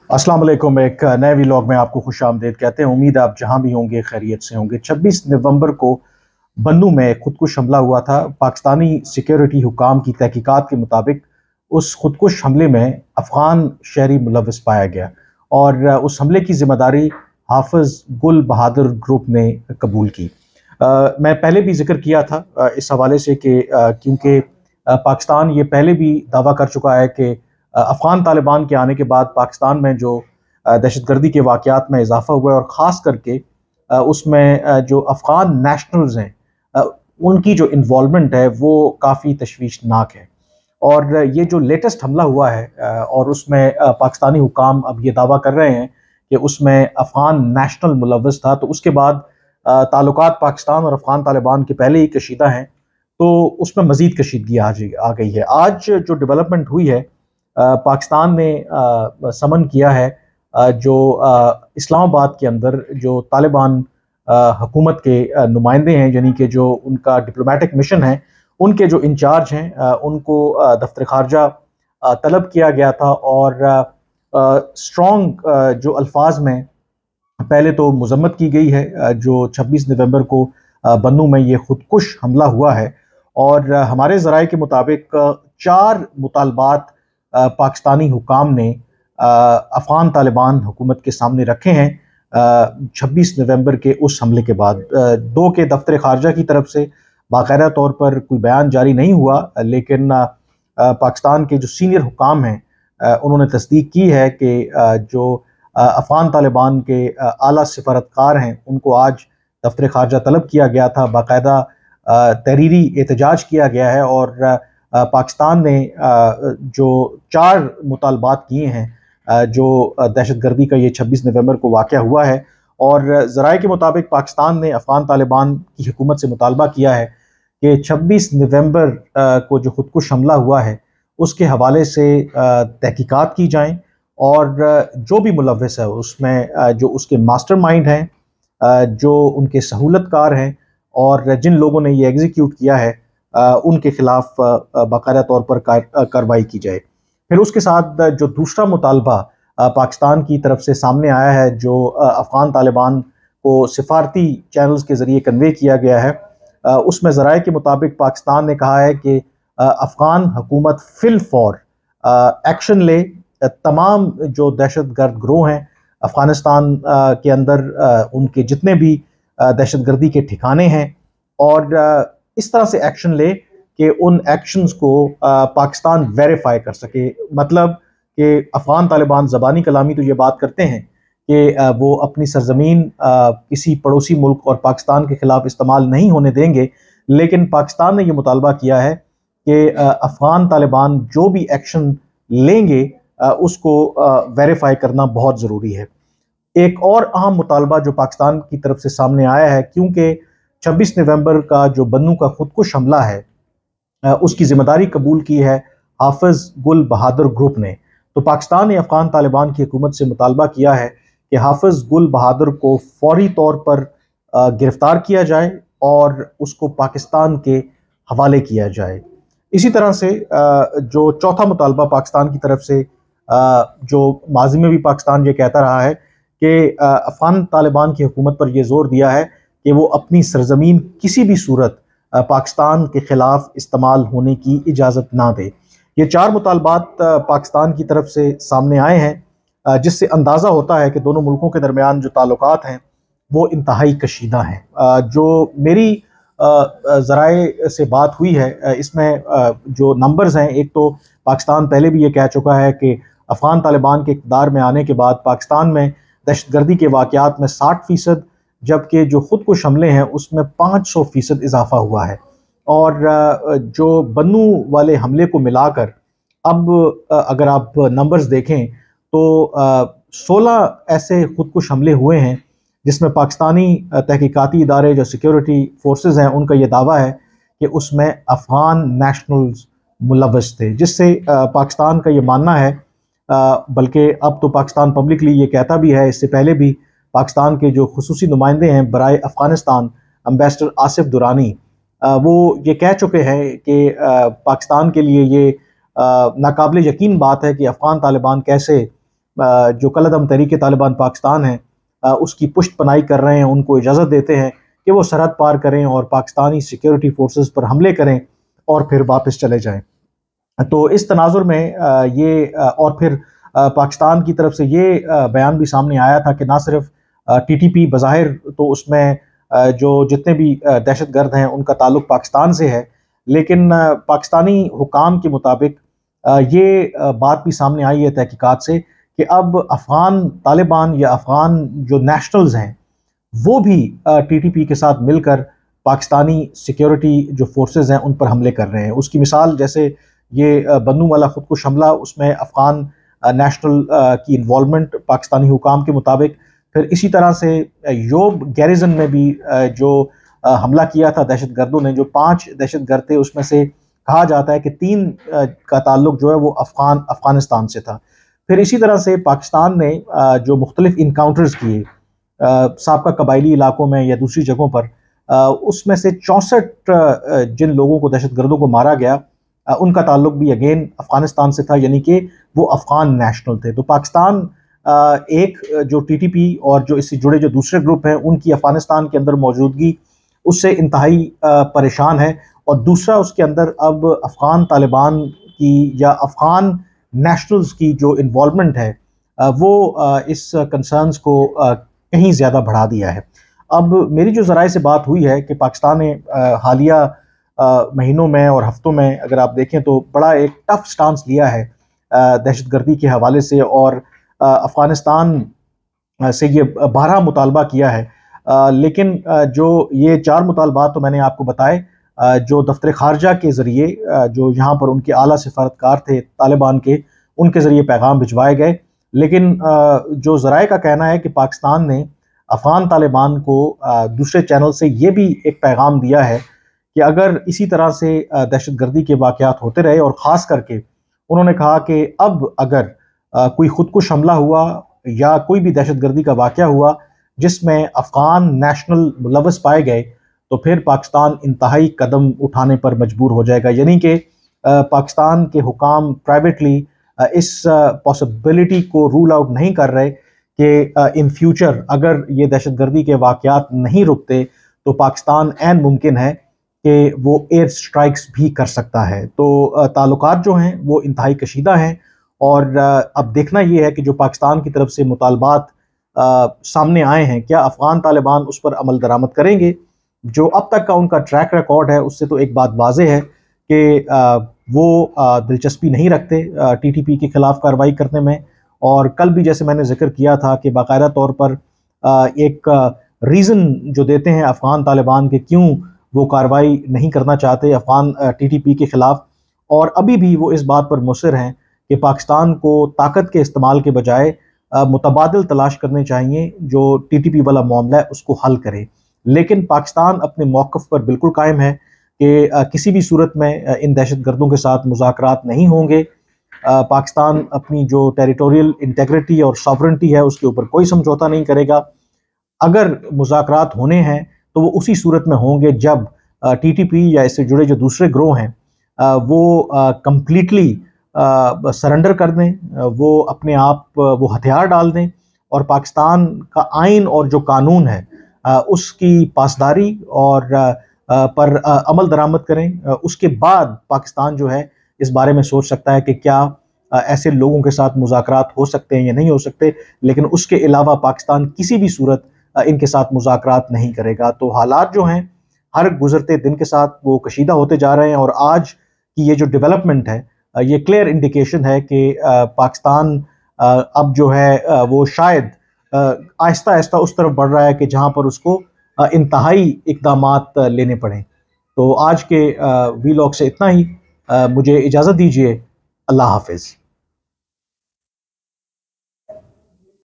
अस्सलाम वालेकुम। एक नए व्लॉग में आपको खुश आमदीद कहते हैं। उम्मीद आप जहां भी होंगे खैरियत से होंगे। 26 नवंबर को बन्नू में खुदकुश हमला हुआ था। पाकिस्तानी सिक्योरिटी हुकाम की तहकीकात के मुताबिक उस खुदकुश हमले में अफगान शहरी मुलविस पाया गया और उस हमले की जिम्मेदारी हाफिज गुल बहादुर ग्रुप ने कबूल की। मैं पहले भी जिक्र किया था इस हवाले से कि क्योंकि पाकिस्तान ये पहले भी दावा कर चुका है कि अफ़गान तालिबान के आने के बाद पाकिस्तान में जो दहशतगर्दी के वाक़यात में इजाफ़ा हुआ है और ख़ास करके उसमें जो अफ़गान नेशनल्स हैं अ, उनकी जो इन्वॉल्वमेंट है वो काफ़ी तशवीशनाक है। और ये जो लेटेस्ट हमला हुआ है और उसमें पाकिस्तानी हुकाम अब ये दावा कर रहे हैं कि उसमें अफ़गान नेशनल मुलव्वस था, तो उसके बाद ताल्लुकात पाकिस्तान और अफ़गान तालिबान के पहले ही कशीदा हैं, तो उसमें मज़ीद कशीदगी आ गई है। आज जो डेवलपमेंट हुई है, पाकिस्तान ने समन किया है जो इस्लामाबाद के अंदर जो तालिबान हुकूमत के नुमाइंदे हैं, यानी कि जो उनका डिप्लोमेटिक मिशन है, उनके जो इंचार्ज हैं उनको दफ्तर खारजा तलब किया गया था और स्ट्रॉन्ग जो अल्फाज में पहले तो मजम्मत की गई है जो 26 नवंबर को बन्नू में ये खुदकुश हमला हुआ है। और हमारे ज़राए के मुताबिक 4 मुतालबात पाकिस्तानी हुकाम ने अफ़गान तालिबान हुकूमत के सामने रखे हैं 26 नवंबर के उस हमले के बाद। 2 के दफ्तर खारजा की तरफ से बाकायदा तौर पर कोई बयान जारी नहीं हुआ, लेकिन पाकिस्तान के जो सीनियर हुकाम हैं उन्होंने तस्दीक की है कि जो अफ़गान तालिबान के आला सिफारतकार हैं उनको आज दफ्तर खारजा तलब किया गया था। बाकायदा तहरीरी एहतजाज किया गया है और पाकिस्तान ने जो 4 मुतालबात किए हैं जो दहशतगर्दी का ये 26 नवंबर को वाक़या हुआ है। और ज़राए के मुताबिक पाकिस्तान ने अफ़गान तालिबान की हुकूमत से मुतालबा किया है कि 26 नवंबर को जो खुदकुश हमला हुआ है उसके हवाले से तहकीकात की जाएँ और जो भी मुलव्वस है उसमें जो उसके मास्टरमाइंड हैं, जो उनके सहूलतकार हैं और जिन लोगों ने ये एग्जीक्यूट किया है उनके खिलाफ बाकायदा तौर पर कार्रवाई की जाए। फिर उसके साथ जो दूसरा मुतालबा पाकिस्तान की तरफ से सामने आया है, जो अफ़गान तालिबान को सिफारती चैनल्स के ज़रिए कन्वे किया गया है, उसमें ज़राए के मुताबिक पाकिस्तान ने कहा है कि अफ़गान हुकूमत फिल फॉर एक्शन ले तमाम जो दहशतगर्द ग्रोह हैं अफ़गानिस्तान के अंदर, उनके जितने भी दहशतगर्दी के ठिकाने हैं, और इस तरह से एक्शन ले कि उन एक्शंस को पाकिस्तान वेरीफाई कर सके। मतलब कि अफ़गान तालिबान ज़बानी कलामी तो ये बात करते हैं कि वो अपनी सरजमीन किसी पड़ोसी मुल्क और पाकिस्तान के ख़िलाफ़ इस्तेमाल नहीं होने देंगे, लेकिन पाकिस्तान ने यह मुतालबा किया है कि अफ़गान तालिबान जो भी एक्शन लेंगे उसको वेरीफाई करना बहुत ज़रूरी है। एक और अहम मुतालबा जो पाकिस्तान की तरफ से सामने आया है, क्योंकि 26 नवंबर का जो बन्नू का खुदकुश हमला है उसकी जिम्मेदारी कबूल की है हाफिज गुल बहादुर ग्रुप ने, तो पाकिस्तान ने अफ़गान तालिबान की हुकूमत से मुतालबा किया है कि हाफिज गुल बहादुर को फौरी तौर पर गिरफ्तार किया जाए और उसको पाकिस्तान के हवाले किया जाए। इसी तरह से जो चौथा मुतालबा पाकिस्तान की तरफ से, जो माजी में भी पाकिस्तान ये कहता रहा है कि अफ़गान तालिबान की हुकूमत पर यह जोर दिया है कि वो अपनी सरजमीन किसी भी सूरत पाकिस्तान के ख़िलाफ़ इस्तेमाल होने की इजाज़त ना दे। ये 4 मुतालबात पाकिस्तान की तरफ से सामने आए हैं, जिससे अंदाज़ा होता है कि दोनों मुल्कों के दरमियान जो ताल्लुकात हैं वो इंतहाई कशीदा हैं। जो मेरी ज़राए से बात हुई है इसमें जो नंबर्स हैं, एक तो पाकिस्तान पहले भी ये कह चुका है कि अफ़गान तालिबान के इक़्तिदार में आने के बाद पाकिस्तान में दहशतगर्दी के वाक़यात में 60%, जबकि जो खुदकुश हमले हैं उसमें 500% इजाफा हुआ है। और जो बन्नू वाले हमले को मिलाकर अब अगर आप नंबर्स देखें तो 16 ऐसे खुदकुश हमले हुए हैं जिसमें पाकिस्तानी तहकीकाती इदारे जो सिक्योरिटी फोर्सेस हैं उनका ये दावा है कि उसमें अफ़गान नेशनल्स मुलव्वस थे, जिससे पाकिस्तान का ये मानना है, बल्कि अब तो पाकिस्तान पब्लिकली ये कहता भी है, इससे पहले भी पाकिस्तान के जो खुसूसी नुमाइंदे हैं बराए अफ़गानिस्तान एम्बेसडर आसिफ दुरानी, वो ये कह चुके हैं कि पाकिस्तान के लिए ये नाकाबिल यकीन बात है कि अफ़गान तालिबान कैसे जो कलअदम तहरीक तालिबान पाकिस्तान है उसकी पुष्ट पनाही कर रहे हैं, उनको इजाज़त देते हैं कि वो सरहद पार करें और पाकिस्तानी सिक्योरिटी फोर्सेस पर हमले करें और फिर वापस चले जाएं। तो इस तनाजुर में और फिर पाकिस्तान की तरफ से ये बयान भी सामने आया था कि ना सिर्फ टीटीपी बज़ाहिर तो उसमें जो जितने भी दहशतगर्द हैं उनका ताल्लुक पाकिस्तान से है, लेकिन पाकिस्तानी हुकाम के मुताबिक ये बात भी सामने आई है तहकीकात से कि अब अफ़गान तालिबान या अफ़गान जो नेशनल्स हैं वो भी टीटीपी के साथ मिलकर पाकिस्तानी सिक्योरिटी जो फोर्सेस हैं उन पर हमले कर रहे हैं। उसकी मिसाल जैसे ये बन्नू वाला खुदकुश हमला, उसमें अफ़गान नेशनल की इन्वॉल्वमेंट पाकिस्तानी हुकाम के मुताबिक। फिर इसी तरह से योब गैरिजन में भी जो हमला किया था दहशतगर्दों ने, जो 5 दहशतगर्द थे उसमें से कहा जाता है कि 3 का ताल्लुक जो है वो अफ़गानिस्तान से था। फिर इसी तरह से पाकिस्तान ने जो मुख्तलिफ इनकाउंटर्स किए साबका कबायली इलाकों में या दूसरी जगहों पर, उसमें से 64 जिन लोगों को दहशतगर्दों को मारा गया उनका ताल्लुक भी अगेन अफ़गानिस्तान से था, यानी कि वो अफ़गान नेशनल थे। तो पाकिस्तान एक जो टीटीपी और जो इससे जुड़े जो दूसरे ग्रुप हैं उनकी अफ़गानिस्तान के अंदर मौजूदगी उससे इंतहाई परेशान है, और दूसरा उसके अंदर अब अफ़गान तालिबान की या अफ़गान नेशनल्स की जो इन्वॉल्वमेंट है वो इस कंसर्न्स को कहीं ज़्यादा बढ़ा दिया है। अब मेरी जो ज़राए से बात हुई है कि पाकिस्तान ने हालिया महीनों में और हफ्तों में अगर आप देखें तो बड़ा एक टफ स्टांस लिया है दहशतगर्दी के हवाले से, और अफ़गानिस्तान से ये 12 मुतालबा किया है। लेकिन जो ये 4 मुतालबात तो मैंने आपको बताए जो दफ्तर खारजा के ज़रिए जो यहाँ पर उनके आला सिफारतकार थे तालिबान के, उनके ज़रिए पैगाम भिजवाए गए। लेकिन जो ज़राए का कहना है कि पाकिस्तान ने अफ़गान तालिबान को दूसरे चैनल से ये भी एक पैगाम दिया है कि अगर इसी तरह से दहशतगर्दी के वाक़यात होते रहे, और ख़ास करके उन्होंने कहा कि अब अगर कोई खुदकुश हमला हुआ या कोई भी दहशतगर्दी का वाक़या हुआ जिसमें अफ़गान नेशनल मुलव्वस पाए गए तो फिर पाकिस्तान इंतहाई कदम उठाने पर मजबूर हो जाएगा। यानी कि पाकिस्तान के हुकाम प्राइवेटली इस पॉसिबिलिटी को रूल आउट नहीं कर रहे कि इन फ्यूचर अगर ये दहशतगर्दी के वाक़यात नहीं रुकते तो पाकिस्तान ऐन मुमकिन है कि वो एयर स्ट्राइक्स भी कर सकता है। तो ताल्लुकात जो हैं वो इंतहाई कशीदा हैं, और अब देखना ये है कि जो पाकिस्तान की तरफ से मुतालबात सामने आए हैं क्या अफ़गान तालिबान उस पर अमल दरामद करेंगे। जो अब तक का उनका ट्रैक रिकॉर्ड है उससे तो एक बात वाज़ेह है कि वो दिलचस्पी नहीं रखते टीटीपी के ख़िलाफ़ कार्रवाई करने में, और कल भी जैसे मैंने जिक्र किया था कि बाकायदा तौर पर एक रीज़न जो देते हैं अफ़गान तालिबान के क्यों वो कार्रवाई नहीं करना चाहते अफ़गान टीटीपी के ख़िलाफ़, और अभी भी वो इस बात पर मुसर हैं कि पाकिस्तान को ताकत के इस्तेमाल के बजाय मुतबादिल तलाश करने चाहिए जो टीटीपी वाला मामला है उसको हल करे। लेकिन पाकिस्तान अपने मौक़िफ़ पर बिल्कुल कायम है कि किसी भी सूरत में इन दहशतगर्दों के साथ मुज़ाकरात नहीं होंगे। पाकिस्तान अपनी जो टेरिटोरियल इंटेग्रिटी और सॉवरेंटी है उसके ऊपर कोई समझौता नहीं करेगा। अगर मुज़ाकरात होने हैं तो वो उसी सूरत में होंगे जब टीटीपी या इससे जुड़े जो दूसरे ग्रोह हैं वो कम्प्लीटली सरेंडर कर दें, वो अपने आप वो हथियार डाल दें और पाकिस्तान का आइन और जो कानून है उसकी पासदारी और पर अमल दरामद करें। उसके बाद पाकिस्तान जो है इस बारे में सोच सकता है कि क्या ऐसे लोगों के साथ मुज़ाकरात हो सकते हैं या नहीं हो सकते, लेकिन उसके अलावा पाकिस्तान किसी भी सूरत इनके साथ मुज़ाकरात नहीं करेगा। तो हालात जो हैं हर गुज़रते दिन के साथ वो कशीदा होते जा रहे हैं, और आज की ये जो डेवलपमेंट है ये क्लियर इंडिकेशन है कि पाकिस्तान अब जो है वो शायद आहिस्ता आहिस्ता उस तरफ बढ़ रहा है कि जहाँ पर उसको इंतहाई इक़दामात लेने पड़ें। तो आज के वीलॉग से इतना ही। मुझे इजाज़त दीजिए। अल्लाह हाफ़िज़।